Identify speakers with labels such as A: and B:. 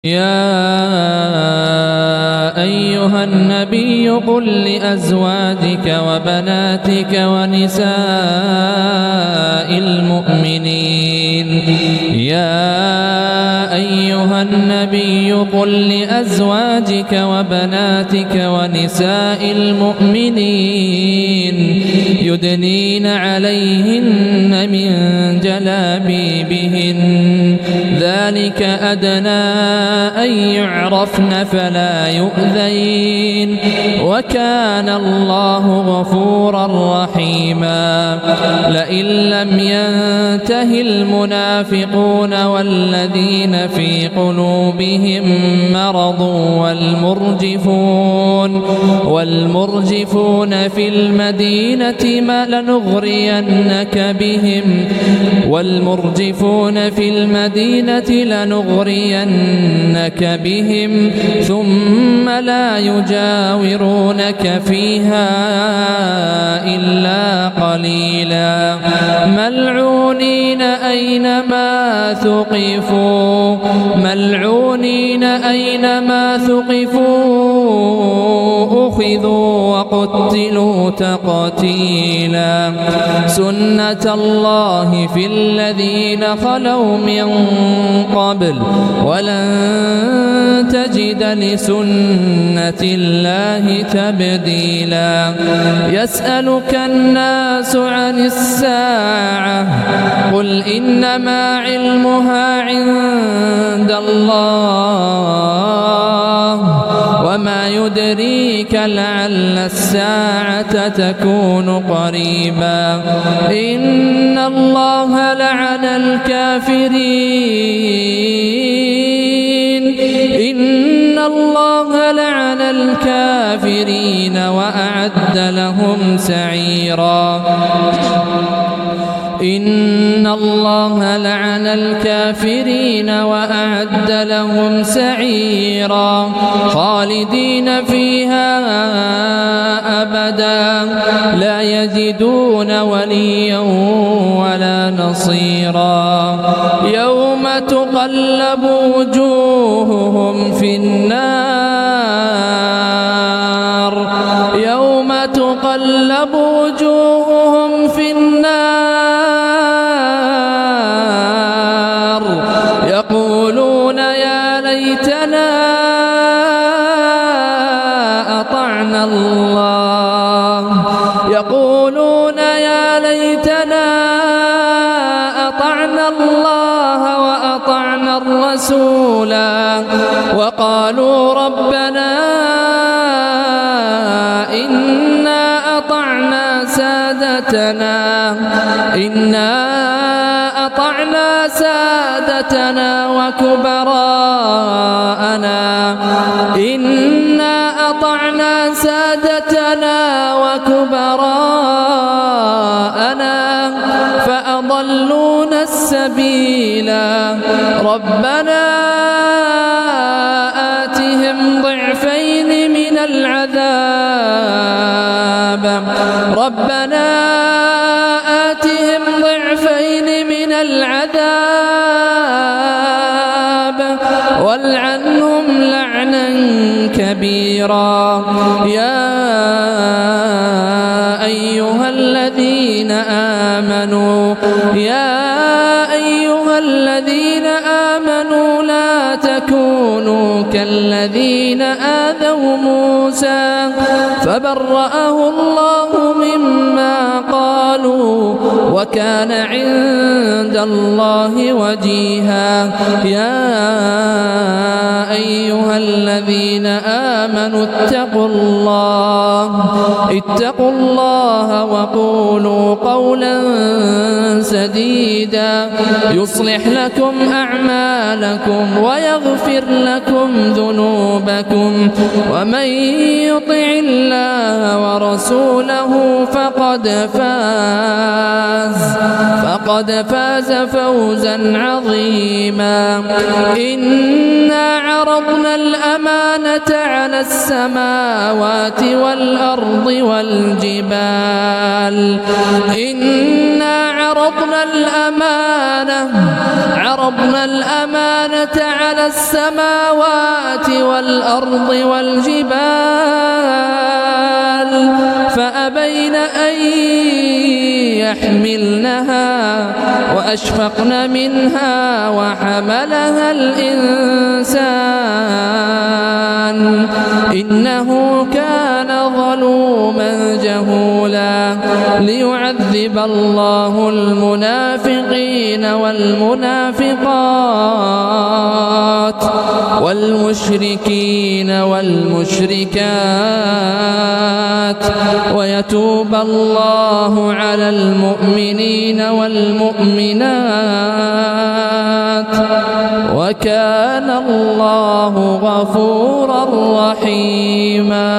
A: يا أيها النبي قل لأزواجك وبناتك ونساء المؤمنين قل لأزواجك وبناتك ونساء المؤمنين يدنين عليهن من جلابيبهن ذلك أدنى أن يعرفن فلا يؤذين وكان الله غفورا رحيما. لئن لم ينته المنافقون والذين في قلوبهم مرض والمرجفون في المدينة لنغرينك بهم ثم لا يجاورونك فيها إلا قليلا ملعونين أينما ثقفوا أخذوا وقتلوا تقتيلا. سنة الله في الذين خلوا من قبل ولن تجد لسنة الله تبديلا. يسألك الناس عن الساعة قل إنما علمها عند الله وما يدريك لعل الساعة تكون قريبا. إن الله لعن الكافرين وأعد لهم سعيرا. إن الله لعن الكافرين وأعد لهم سعيرا خالدين فيها أبدا لا يجدون وليا ولا نصيرا. يوم تقلب وجوههم في النار يقولون يا ليتنا أطعنا الله وأطعنا الرسولا وقالوا ربنا إنا أطعنا سادتنا وكبراءنا فأضلونا السبيلا. ربنا آتهم ضعفين من العذاب والعنهم لعنا كبيرا. يا أيها الذين آمنوا لا تكونوا كالذين آذوا موسى فبرأه الله مما قالوا وكان عند الله وجيها. يا أيها الذين آمنوا اتقوا الله وقولوا قولا سديدا يصلح لكم أعمالكم ويغفر لكم ذنوبكم ومن يطع الله ورسوله فقد فاز فوزا عظيما. إنا عرضنا عرضنا الأمانة على السماوات والأرض والجبال إنا عرضنا الأمانة على السماوات والأرض والجبال فأبين أن يحملنها وأشفقن منها وحملها الإنسان إنه كان ظلوما جهولا ليعذب الله المنافقين والمنافقات والمشركين والمشركات ويتوب الله على المؤمنين والمؤمنات وكان الله غفورا رحيما.